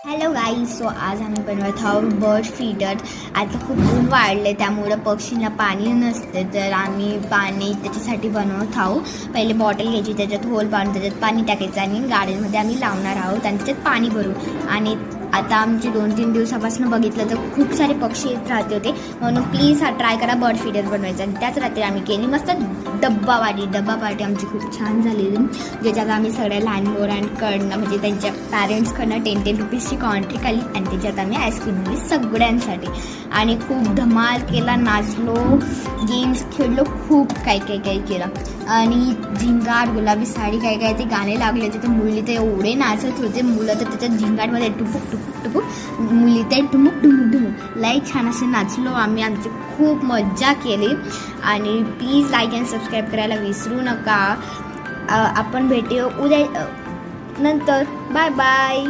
Hello guys, so आज आम्ही बनवत आहोत बर्ड फीडर. आता खूप ऊन वाढले त्यामुळं पक्षींना पाणी नसते, तर आम्ही पाणी त्याच्यासाठी बनवत आहोत. पहिले बॉटल घ्यायची, त्याच्यात होल पाडून त्याच्यात पाणी टाकायचं आणि गार्डनमध्ये आम्ही लावणार आहोत आणि त्याच्यात पाणी भरू. आणि आता आमची 2-3 दिवसापासून बघितलं तर खूप सारे पक्षी येत राहते होते, म्हणून प्लीज हा ट्राय करा बर्ड फीडर बनवायचा. आणि त्याच रात्री आम्ही केली मस्त डब्बा पार्टी आमची खूप छान झालेली, ज्याच्यात आम्ही सगळ्या लहान मोरांकडनं म्हणजे त्यांच्या पॅरेंट्सकडनं 10-10 रुपीजची कॉन्ट्री खाली आणि त्याच्यात आम्ही आईस्क्रीम दिली सगळ्यांसाठी आणि खूप धमाल केला, नाचलो, गेम्स खेळलो, खूप काही केलं. आणि झिंगाट, गुलाबी साडी काय ते गाणे लागले होते, तर मुली तर एवढे नाचत होते, मुलं तर त्याच्यात झिंगाटमध्ये टुपुक टुपुक टुपुक, मुली ते टुमुक टुमुक टुमुक लाईक छान असे नाचलो आम्ही. आमची खूप मज्जा केली. आणि प्लीज लाईक अँड सबस्क्राईब करायला विसरू नका. आपण भेटू उद्या नंतर. Bye bye.